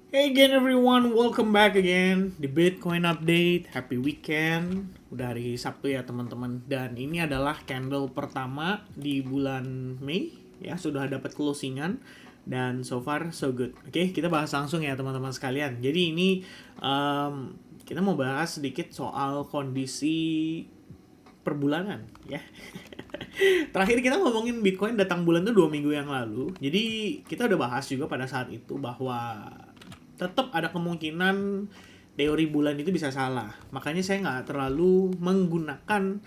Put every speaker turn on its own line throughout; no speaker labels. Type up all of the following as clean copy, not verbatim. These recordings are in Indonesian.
Hey again everyone, welcome back again di Bitcoin Update. Happy weekend. Udah hari Sabtu ya teman-teman. Dan ini adalah candle pertama di bulan Mei. Ya, sudah dapat closingan. Dan so far so good. Oke, kita bahas langsung ya teman-teman sekalian. Jadi ini kita mau bahas sedikit soal kondisi perbulanan ya. Terakhir kita ngomongin Bitcoin datang bulan tuh 2 minggu yang lalu. Jadi kita udah bahas juga pada saat itu bahwa tetap ada kemungkinan teori bulan itu bisa salah. Makanya saya nggak terlalu menggunakan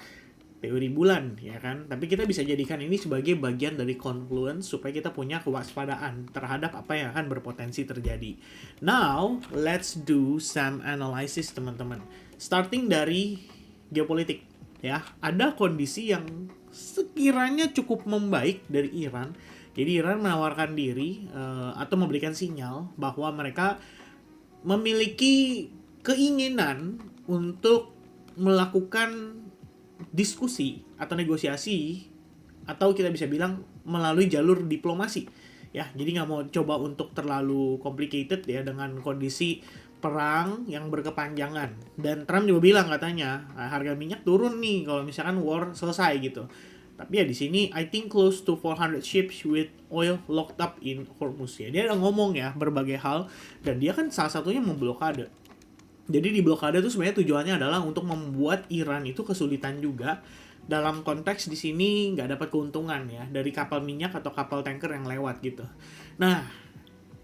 teori bulan, ya kan? Tapi kita bisa jadikan ini sebagai bagian dari confluence supaya kita punya kewaspadaan terhadap apa yang akan berpotensi terjadi. Now, let's do some analysis, teman-teman. Starting dari geopolitik, ya. Ada kondisi yang sekiranya cukup membaik dari Iran. Jadi Iran menawarkan diri atau memberikan sinyal bahwa mereka memiliki keinginan untuk melakukan diskusi atau negosiasi atau kita bisa bilang melalui jalur diplomasi ya. Jadi nggak mau coba untuk terlalu complicated ya dengan kondisi perang yang berkepanjangan. Dan Trump juga bilang katanya harga minyak turun nih kalau misalkan war selesai gitu. Tapi ya di sini I think close to 400 ships with oil locked up in Hormuz ya. Dia udah ngomong ya berbagai hal dan dia kan salah satunya memblokade. Jadi di blokade itu sebenarnya tujuannya adalah untuk membuat Iran itu kesulitan juga dalam konteks di sini nggak dapat keuntungan ya dari kapal minyak atau kapal tanker yang lewat gitu. Nah,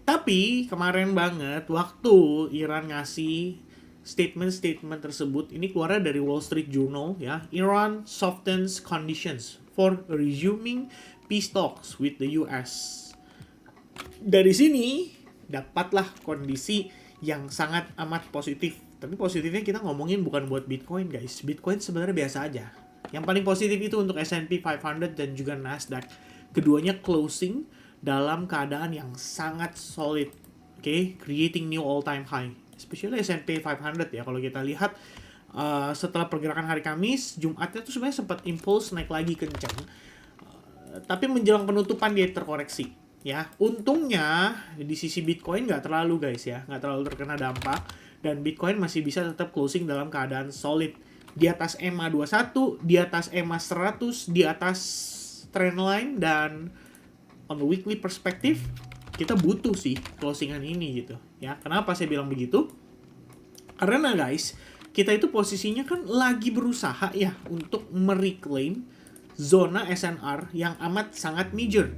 tapi kemarin banget waktu Iran ngasih statement-statement tersebut ini keluar dari Wall Street Journal ya. Iran softens conditions for resuming peace talks with the US. Dari sini dapatlah kondisi yang sangat amat positif. Tapi positifnya kita ngomongin bukan buat Bitcoin guys. Bitcoin sebenarnya biasa aja. Yang paling positif itu untuk S&P 500 dan juga Nasdaq. Keduanya closing dalam keadaan yang sangat solid. Okay? Creating new all-time high. Especially S&P 500 ya. Kalau kita lihat setelah pergerakan hari Kamis, Jumatnya tuh sebenarnya sempat impulse naik lagi kencang. Tapi menjelang penutupan dia terkoreksi. Ya, untungnya di sisi Bitcoin nggak terlalu guys ya, nggak terlalu terkena dampak dan Bitcoin masih bisa tetap closing dalam keadaan solid di atas EMA 21, di atas EMA 100, di atas trendline dan on the weekly perspective kita butuh sih closingan ini gitu ya. Kenapa saya bilang begitu? Karena guys, kita itu posisinya kan lagi berusaha ya untuk mereclaim zona SNR yang amat sangat major.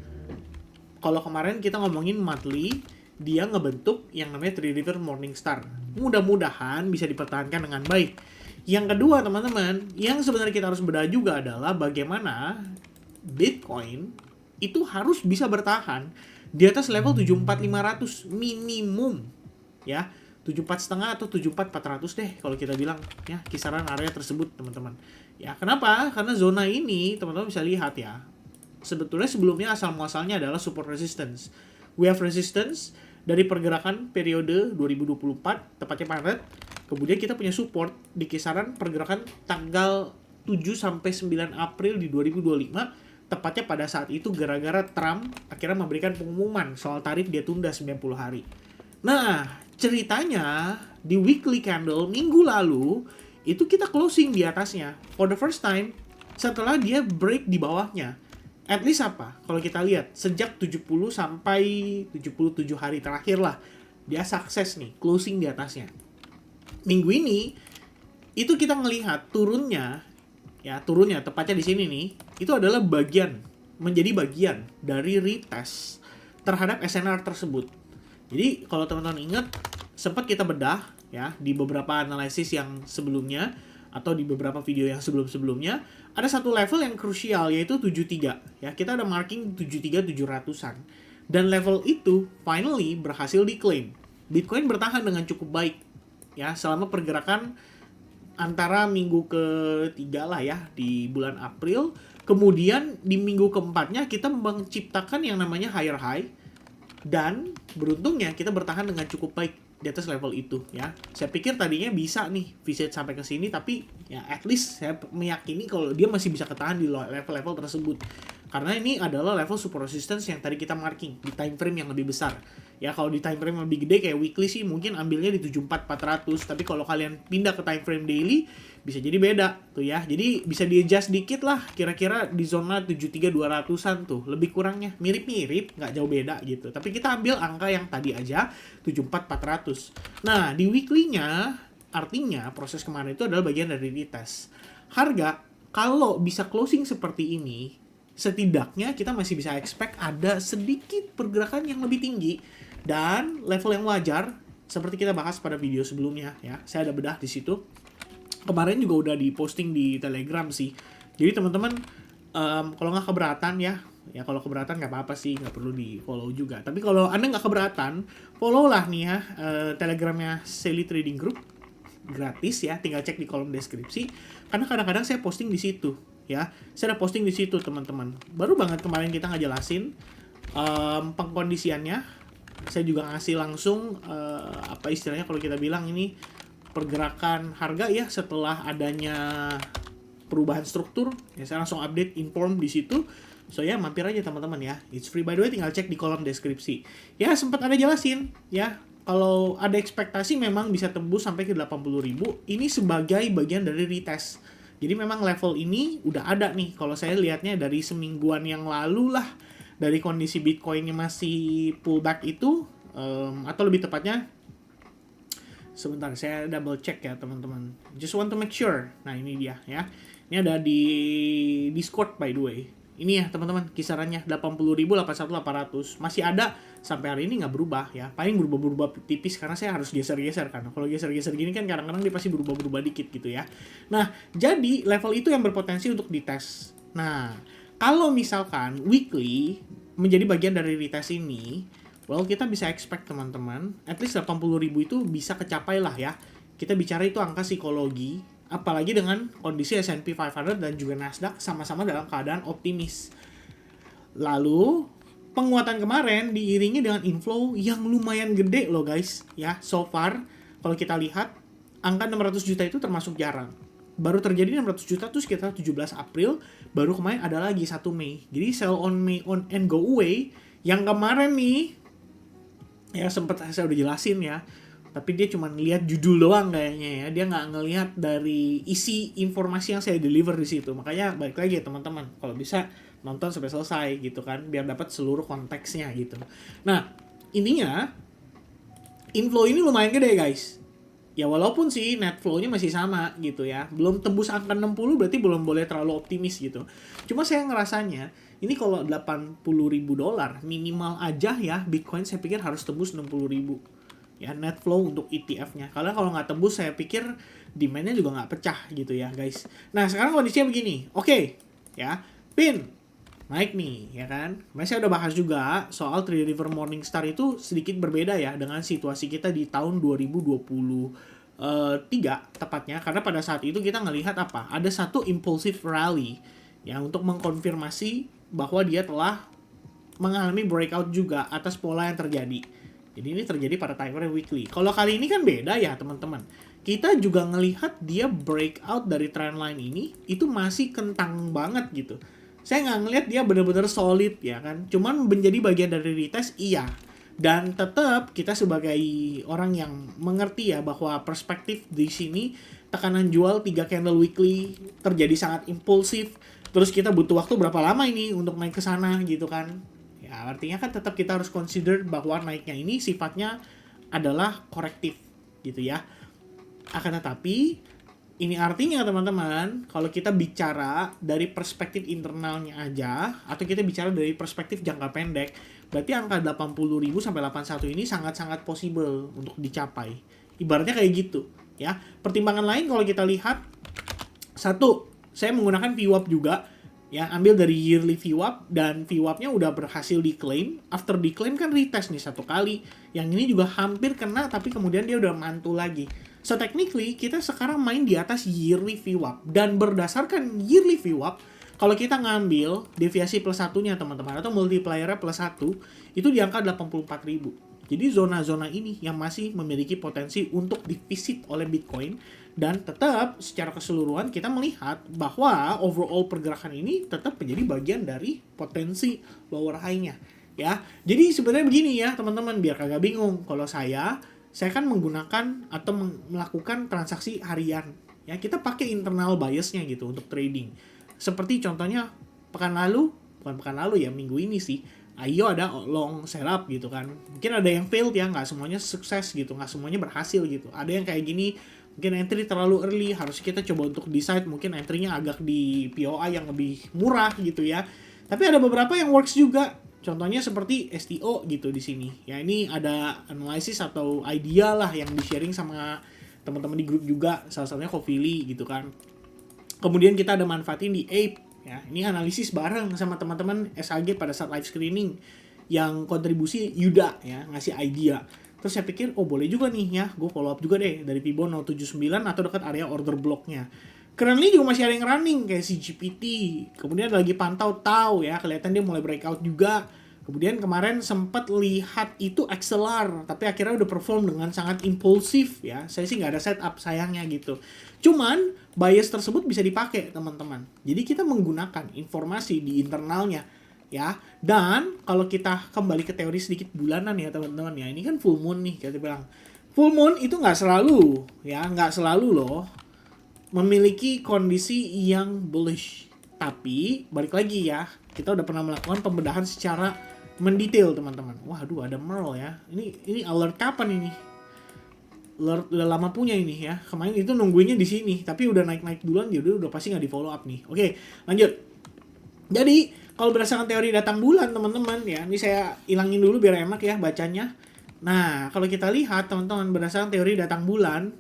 Kalau kemarin kita ngomongin monthly, dia ngebentuk yang namanya Three River Morningstar. Mudah-mudahan bisa dipertahankan dengan baik. Yang kedua teman-teman, yang sebenarnya kita harus bedah juga adalah bagaimana Bitcoin itu harus bisa bertahan di atas level 74.500 minimum ya. 74,5 atau 74.400 deh kalau kita bilang ya, kisaran area tersebut teman-teman. Ya, kenapa? Karena zona ini teman-teman bisa lihat ya. Sebetulnya sebelumnya asal muasalnya adalah support resistance. We have resistance dari pergerakan periode 2024 tepatnya Maret. Kemudian kita punya support di kisaran pergerakan tanggal 7 sampai 9 April di 2025 tepatnya pada saat itu gara-gara Trump akhirnya memberikan pengumuman soal tarif dia tunda 90 hari. Nah, ceritanya di weekly candle minggu lalu itu kita closing di atasnya for the first time setelah dia break di bawahnya. At least apa? Kalau kita lihat sejak 70 sampai 77 hari terakhir lah dia sukses nih closing di atasnya. Minggu ini itu kita ngelihat turunnya tepatnya di sini nih, itu adalah menjadi bagian dari retest terhadap SNR tersebut. Jadi kalau teman-teman ingat sempat kita bedah ya di beberapa analisis yang sebelumnya atau di beberapa video yang sebelum-sebelumnya ada satu level yang krusial yaitu 73 ya. Kita ada marking 73 700-an dan level itu finally berhasil diklaim. Bitcoin bertahan dengan cukup baik ya selama pergerakan antara minggu ketiga lah ya di bulan April. Kemudian di minggu keempatnya kita menciptakan yang namanya higher high dan beruntungnya kita bertahan dengan cukup baik di atas level itu ya. Saya pikir tadinya bisa nih visit sampai ke sini tapi ya at least saya meyakini kalau dia masih bisa ketahan di level-level tersebut. Karena ini adalah level support resistance yang tadi kita marking di time frame yang lebih besar. Ya kalau di time frame yang lebih gede kayak weekly sih mungkin ambilnya di 74400, tapi kalau kalian pindah ke time frame daily bisa jadi beda tuh ya. Jadi bisa di adjust dikit lah, kira-kira di zona 73200-an tuh. Lebih kurangnya mirip-mirip, nggak jauh beda gitu. Tapi kita ambil angka yang tadi aja 74400. Nah, di weekly-nya artinya proses kemarin itu adalah bagian dari retest. Harga kalau bisa closing seperti ini, setidaknya kita masih bisa expect ada sedikit pergerakan yang lebih tinggi dan level yang wajar seperti kita bahas pada video sebelumnya ya. Saya ada bedah di situ. Kemarin juga udah diposting di Telegram sih. Jadi teman-teman kalau nggak keberatan ya kalau keberatan nggak apa-apa sih, nggak perlu di follow juga. Tapi kalau anda nggak keberatan, follow lah nih ya Telegramnya Sally Trading Group, gratis ya, tinggal cek di kolom deskripsi. Karena kadang-kadang saya posting di situ ya, saya udah posting di situ teman-teman. Baru banget kemarin kita ngejelasin pengkondisiannya. Saya juga ngasih langsung apa istilahnya kalau kita bilang ini pergerakan harga ya setelah adanya perubahan struktur ya, saya langsung update inform di situ. So ya mampir aja teman-teman ya, it's free by the way, tinggal cek di kolom deskripsi ya. Sempat ada jelasin ya, kalau ada ekspektasi memang bisa tembus sampai ke 80.000. Ini sebagai bagian dari retest. Jadi memang level ini udah ada nih kalau saya lihatnya dari semingguan yang lalu lah, dari kondisi Bitcoinnya masih pullback itu atau lebih tepatnya sebentar saya double check ya teman-teman, just want to make sure. Nah ini dia ya, ini ada di Discord by the way. Ini ya teman-teman, kisarannya 80.000, 81.800. Masih ada sampai hari ini nggak berubah ya. Paling berubah-berubah tipis karena saya harus geser-geser kan. Kalau geser-geser gini kan kadang-kadang dia pasti berubah-berubah dikit gitu ya. Nah, jadi level itu yang berpotensi untuk dites. Nah, kalau misalkan weekly menjadi bagian dari retest ini, well kita bisa expect teman-teman, at least 80.000 itu bisa kecapai lah ya. Kita bicara itu angka psikologi. Apalagi dengan kondisi S&P 500 dan juga Nasdaq sama-sama dalam keadaan optimis. Lalu, penguatan kemarin diiringi dengan inflow yang lumayan gede loh guys. Ya, so far, kalau kita lihat, angka 600 juta itu termasuk jarang. Baru terjadi 600 juta tuh sekitar 17 April, baru kemarin ada lagi 1 Mei. Jadi sell on May on and go away, yang kemarin nih, ya sempat saya udah jelasin ya, tapi dia cuma ngelihat judul doang kayaknya ya, dia nggak ngelihat dari isi informasi yang saya deliver di situ. Makanya balik lagi ya teman-teman, kalau bisa nonton sampai selesai gitu kan, biar dapat seluruh konteksnya gitu. Nah intinya inflow ini lumayan gede guys ya, walaupun sih net flow-nya masih sama gitu ya, belum tembus angka 60 berarti belum boleh terlalu optimis gitu. Cuma saya ngerasanya ini kalau $80.000 minimal aja ya Bitcoin, saya pikir harus tembus 60.000 ya net flow untuk ETF-nya. Karena kalau nggak tembus saya pikir demand-nya juga nggak pecah gitu ya guys. Nah sekarang kondisinya begini, oke ya, pin naik nih ya kan. Kemarin saya udah bahas juga soal Three River Morningstar itu sedikit berbeda ya dengan situasi kita di tahun 2023 tepatnya, karena pada saat itu kita ngelihat apa, ada satu impulsive rally ya untuk mengkonfirmasi bahwa dia telah mengalami breakout juga atas pola yang terjadi. Jadi ini terjadi pada time frame weekly. Kalau kali ini kan beda ya teman-teman. Kita juga ngelihat dia breakout dari trendline ini itu masih kentang banget gitu. Saya nggak ngelihat dia benar-benar solid ya kan. Cuman menjadi bagian dari retest iya. Dan tetap kita sebagai orang yang mengerti ya bahwa perspektif di sini tekanan jual 3 candle weekly terjadi sangat impulsif. Terus kita butuh waktu berapa lama ini untuk naik ke sana gitu kan. Ya, artinya kan tetap kita harus consider bahwa naiknya ini sifatnya adalah korektif gitu ya. Akan tetapi ini artinya teman-teman, kalau kita bicara dari perspektif internalnya aja atau kita bicara dari perspektif jangka pendek, berarti angka 80.000 sampai 81 ini sangat-sangat possible untuk dicapai. Ibaratnya kayak gitu ya. Pertimbangan lain kalau kita lihat, satu, saya menggunakan VWAP juga. Ya, ambil dari yearly VWAP, dan VWAP-nya udah berhasil diklaim. After diklaim kan retest nih 1 kali. Yang ini juga hampir kena, tapi kemudian dia udah mantul lagi. So, technically, kita sekarang main di atas yearly VWAP. Dan berdasarkan yearly VWAP, kalau kita ngambil deviasi plus 1-nya teman-teman, atau multiplier plus 1, itu di angka 84.000. Jadi zona-zona ini yang masih memiliki potensi untuk divisit oleh Bitcoin, dan tetap secara keseluruhan kita melihat bahwa overall pergerakan ini tetap menjadi bagian dari potensi lower high-nya. Ya, jadi sebenarnya begini ya teman-teman, biar kagak bingung. Kalau saya kan menggunakan atau melakukan transaksi harian. Ya, kita pakai internal biasnya gitu untuk trading. Seperti contohnya bukan pekan lalu ya, minggu ini sih. IO ada long setup gitu kan. Mungkin ada yang failed ya, nggak semuanya sukses gitu, nggak semuanya berhasil gitu. Ada yang kayak gini, mungkin entry terlalu early, harus kita coba untuk decide mungkin entry-nya agak di POI yang lebih murah gitu ya. Tapi ada beberapa yang works juga. Contohnya seperti STO gitu di sini. Ya, ini ada analisis atau idea lah yang di-sharing sama teman-teman di grup juga, salah satunya Kofili gitu kan. Kemudian kita ada manfaatin di Ape. Ya, ini analisis bareng sama teman-teman SAG pada saat live screening yang kontribusi Yuda ya, ngasih idea. Terus saya pikir, oh boleh juga nih ya, gue follow up juga deh dari Fibo 079 atau dekat area order blocknya. Currently juga masih ada yang running kayak si GPT. Kemudian lagi pantau Tau ya, kelihatan dia mulai breakout juga. Kemudian kemarin sempat lihat itu XLR, tapi akhirnya udah perform dengan sangat impulsif ya. Saya sih nggak ada setup sayangnya gitu. Cuman bias tersebut bisa dipakai teman-teman. Jadi kita menggunakan informasi di internalnya ya. Dan kalau kita kembali ke teori sedikit bulanan ya teman-teman ya. Ini kan full moon nih, kita bilang. Full moon itu nggak selalu ya, nggak selalu loh memiliki kondisi yang bullish. Tapi balik lagi ya, kita udah pernah melakukan pembedahan secara mendetail teman-teman. Waduh, ada Merle ya. Ini alert kapan ini? Alert udah lama punya ini ya. Kemarin itu nungguinnya di sini, tapi udah naik-naik duluan, jadi udah pasti nggak di follow up nih. Oke, lanjut. Jadi kalau berdasarkan teori datang bulan teman-teman ya, ini saya ilangin dulu biar enak ya bacanya. Nah, kalau kita lihat teman-teman berdasarkan teori datang bulan,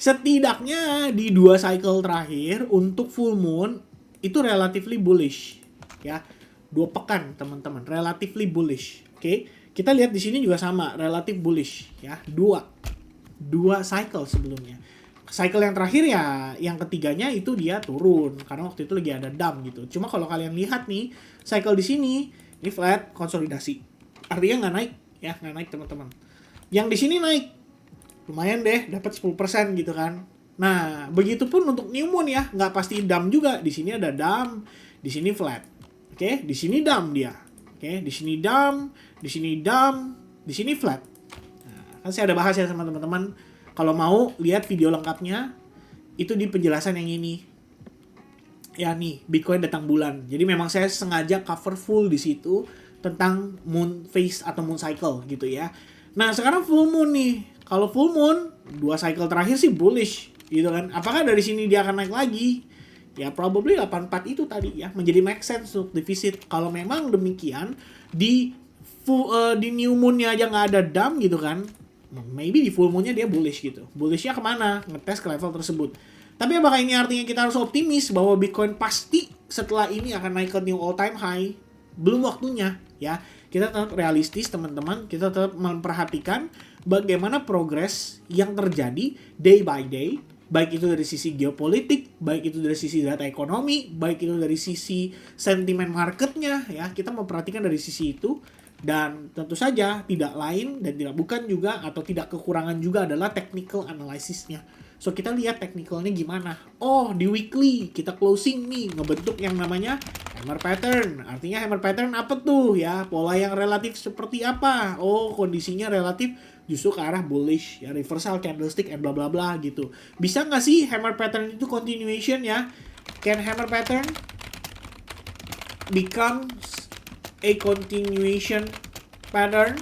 setidaknya di 2 cycle terakhir untuk full moon itu relatively bullish ya. 2 pekan teman-teman, relatively bullish. Oke, kita lihat di sini juga sama, relative bullish ya. 2 cycle sebelumnya. Cycle yang terakhir ya, yang ketiganya itu dia turun karena waktu itu lagi ada dump gitu. Cuma kalau kalian lihat nih, cycle di sini ini flat konsolidasi. Artinya nggak naik ya, nggak naik teman-teman. Yang di sini naik. Lumayan deh, dapat 10% gitu kan. Nah, begitupun untuk new moon ya, nggak pasti dump juga. Di sini ada dump, di sini flat. Oke, di sini dump dia. Oke, di sini dump, di sini dump, di sini flat. Nah, kan saya ada bahas ya sama teman-teman. Kalau mau lihat video lengkapnya, itu di penjelasan yang ini. Ya nih, Bitcoin datang bulan. Jadi memang saya sengaja cover full di situ tentang moon phase atau moon cycle gitu ya. Nah, sekarang full moon nih. Kalau full moon, 2 cycle terakhir sih bullish gitu kan. Apakah dari sini dia akan naik lagi? Ya probably 84 itu tadi ya, menjadi make sense untuk defisit. Kalau memang demikian, di new moon-nya aja nggak ada dump gitu kan, maybe di full moon-nya dia bullish gitu. Bullishnya kemana? Ngetes ke level tersebut. Tapi apakah ini artinya kita harus optimis bahwa Bitcoin pasti setelah ini akan naik ke new all time high? Belum waktunya ya. Kita tetap realistis teman-teman, kita tetap memperhatikan bagaimana progres yang terjadi day by day, baik itu dari sisi geopolitik, baik itu dari sisi data ekonomi, baik itu dari sisi sentimen marketnya ya. Kita memperhatikan dari sisi itu, dan tentu saja tidak lain dan tidak bukan juga atau tidak kekurangan juga adalah technical analysisnya. So kita lihat technicalnya gimana. Oh, di weekly kita closing nih ngebentuk yang namanya hammer pattern. Artinya hammer pattern apa tuh ya? Pola yang relatif seperti apa? Oh, kondisinya relatif justru ke arah bullish ya, reversal candlestick and bla bla bla gitu. Bisa nggak sih hammer pattern itu continuation ya? Can hammer pattern becomes a continuation pattern?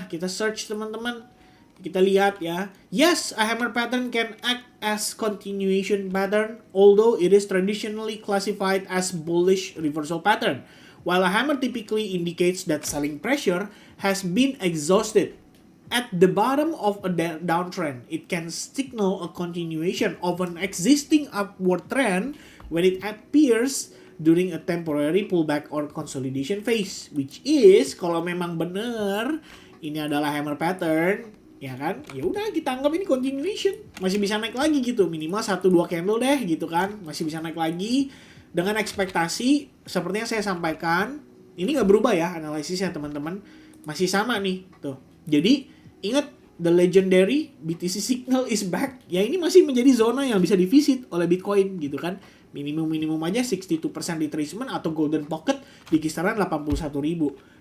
Kita search teman-teman. Kita lihat ya. Yes, a hammer pattern can act as continuation pattern, although it is traditionally classified as bullish reversal pattern. While a hammer typically indicates that selling pressure has been exhausted at the bottom of a downtrend, it can signal a continuation of an existing upward trend when it appears during a temporary pullback or consolidation phase, which is kalau memang benar ini adalah hammer pattern, ya kan? Ya udah kita anggap ini continuation, masih bisa naik lagi gitu, minimal 1-2 candle deh gitu kan, masih bisa naik lagi dengan ekspektasi seperti yang saya sampaikan. Ini nggak berubah ya analisisnya teman-teman. masih sama nih tuh. Jadi ingat, the legendary BTC signal is back. Ya ini masih menjadi zona yang bisa divisit oleh Bitcoin gitu kan. Minimum aja 62% retracement atau golden pocket di kisaran 81.000.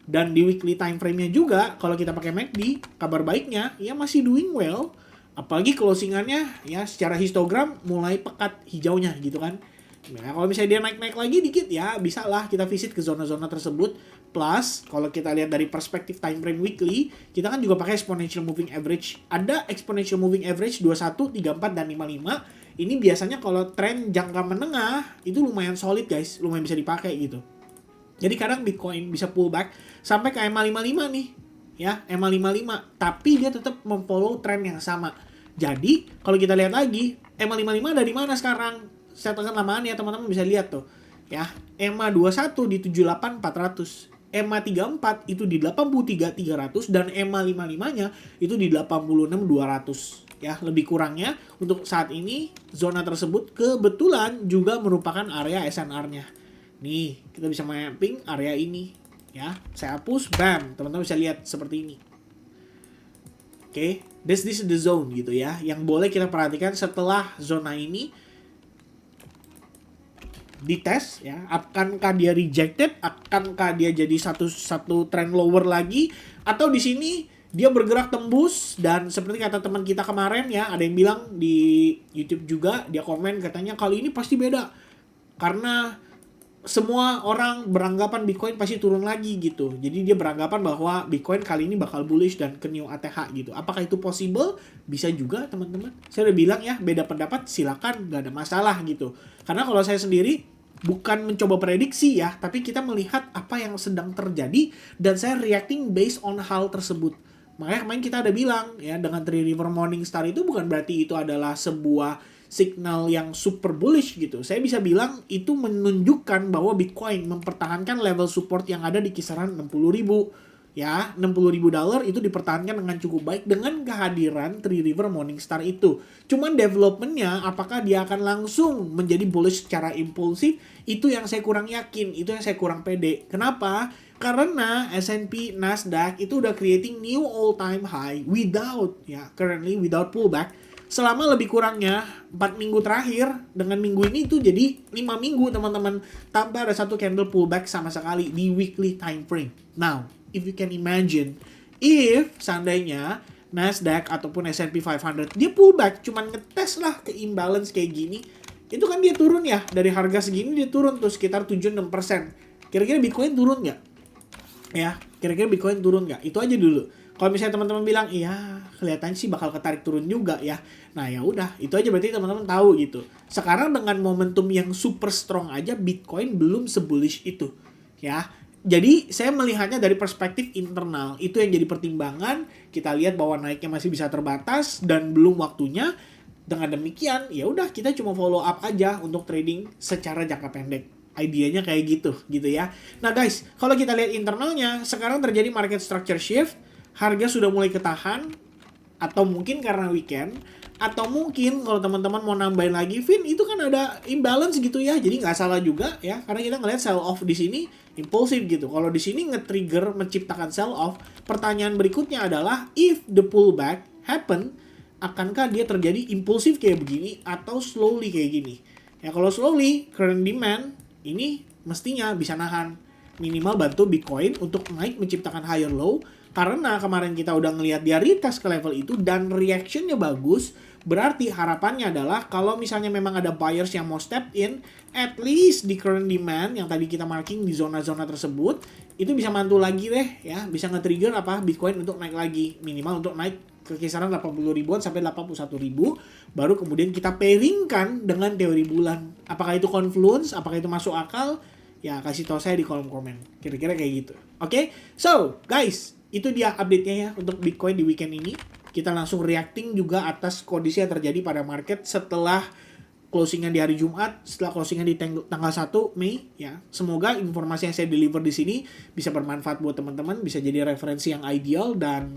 Dan di weekly time frame-nya juga, kalau kita pakai MACD, kabar baiknya ya masih doing well. Apalagi closingannya ya secara histogram mulai pekat hijaunya gitu kan. Nah, kalau misalnya dia naik-naik lagi dikit ya bisa lah kita visit ke zona-zona tersebut. Plus, kalau kita lihat dari perspektif time frame weekly, kita kan juga pakai exponential moving average. Ada exponential moving average 21, 34, dan 55. Ini biasanya kalau tren jangka menengah itu lumayan solid guys, lumayan bisa dipakai gitu. Jadi kadang Bitcoin bisa pullback sampai ke EMA 55 nih. Ya, EMA 55, tapi dia tetap memfollow tren yang sama. Jadi, kalau kita lihat lagi, EMA 55 dari mana sekarang? Saya tekan lamaan ya teman-teman bisa lihat tuh. Ya, EMA 21 di 78.400. EMA 34 itu di 83.300 dan EMA 55-nya itu di 86.200. Ya, lebih kurangnya untuk saat ini zona tersebut kebetulan juga merupakan area SNR-nya. Nih, kita bisa mapping area ini. Ya, saya hapus, bam, teman-teman bisa lihat seperti ini. Oke, this is the zone gitu ya, yang boleh kita perhatikan setelah zona ini dites ya, akankah dia rejected, akankah dia jadi satu trend lower lagi, atau di sini dia bergerak tembus. Dan seperti kata teman kita kemarin ya, ada yang bilang di YouTube juga, dia komen katanya kali ini pasti beda karena semua orang beranggapan Bitcoin pasti turun lagi gitu. Jadi dia beranggapan bahwa Bitcoin kali ini bakal bullish dan ke new ATH gitu. Apakah itu possible? Bisa juga teman-teman. Saya udah bilang ya, beda pendapat silakan, gak ada masalah gitu. Karena kalau saya sendiri bukan mencoba prediksi ya, tapi kita melihat apa yang sedang terjadi dan saya reacting based on hal tersebut. Makanya kemarin kita ada bilang ya, dengan Three River Morningstar itu bukan berarti itu adalah sebuah signal yang super bullish gitu. Saya bisa bilang itu menunjukkan bahwa Bitcoin mempertahankan level support yang ada di kisaran 60.000. Ya, $60.000 itu dipertahankan dengan cukup baik dengan kehadiran Three River Morningstar itu. Cuman developmentnya, apakah dia akan langsung menjadi bullish secara impulsif, itu yang saya kurang yakin, itu yang saya kurang pede. Kenapa? Karena S&P, Nasdaq itu udah creating new all time high currently without pullback. Selama lebih kurangnya 4 minggu terakhir, dengan minggu ini itu jadi 5 minggu teman-teman, tanpa ada satu candle pullback sama sekali di weekly time frame. Now, if you can imagine, if seandainya Nasdaq ataupun S&P 500 dia pullback, cuman ngetes lah ke imbalance kayak gini, itu kan dia turun ya, dari harga segini dia turun tuh sekitar 7-6%. Kira-kira Bitcoin turun nggak? Ya, kira-kira Bitcoin turun nggak? Itu aja dulu. Kalau misalnya teman-teman bilang, iya kelihatannya sih bakal ketarik turun juga ya. Nah ya udah, itu aja berarti teman-teman tahu gitu. Sekarang dengan momentum yang super strong aja, Bitcoin belum sebullish itu. Ya, jadi saya melihatnya dari perspektif internal. Itu yang jadi pertimbangan. Kita lihat bahwa naiknya masih bisa terbatas dan belum waktunya. Dengan demikian, ya udah kita cuma follow up aja untuk trading secara jangka pendek. Idenya kayak gitu ya. Nah guys, kalau kita lihat internalnya, sekarang terjadi market structure shift. Harga sudah mulai ketahan, atau mungkin karena weekend, atau mungkin kalau teman-teman mau nambahin lagi, Vin, itu kan ada imbalance gitu ya, jadi nggak salah juga ya, karena kita ngelihat sell off di sini impulsif gitu. Kalau di sini nge-trigger menciptakan sell off, pertanyaan berikutnya adalah if the pullback happen, akankah dia terjadi impulsif kayak begini atau slowly kayak gini? Ya kalau slowly, current demand ini mestinya bisa nahan, minimal bantu Bitcoin untuk naik menciptakan higher low. Karena kemarin kita udah ngelihat dia retest ke level itu dan reactionnya bagus, berarti harapannya adalah kalau misalnya memang ada buyers yang mau step in, at least di current demand yang tadi kita marking di zona-zona tersebut, itu bisa mantul lagi deh ya, bisa nge-trigger Bitcoin untuk naik lagi, minimal untuk naik ke kisaran 80 ribuan sampai 81 ribu, baru kemudian kita pairingkan dengan teori bulan. Apakah itu confluence, apakah itu masuk akal? Ya kasih tahu saya di kolom komen, kira-kira kayak gitu. Oke, so guys, itu dia update-nya ya untuk Bitcoin di weekend ini. Kita langsung reacting juga atas kondisi yang terjadi pada market setelah closingan di hari Jumat, setelah closingan di tanggal 1 Mei ya. Semoga informasi yang saya deliver di sini bisa bermanfaat buat teman-teman, bisa jadi referensi yang ideal dan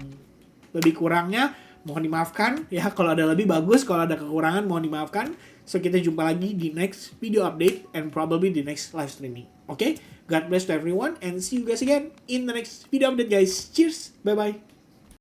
lebih kurangnya mohon dimaafkan ya, kalau ada lebih bagus, kalau ada kekurangan mohon dimaafkan. So kita jumpa lagi di next video update and probably the next live streaming. Okay? God bless to everyone and see you guys again in the next video update guys. Cheers. Bye bye.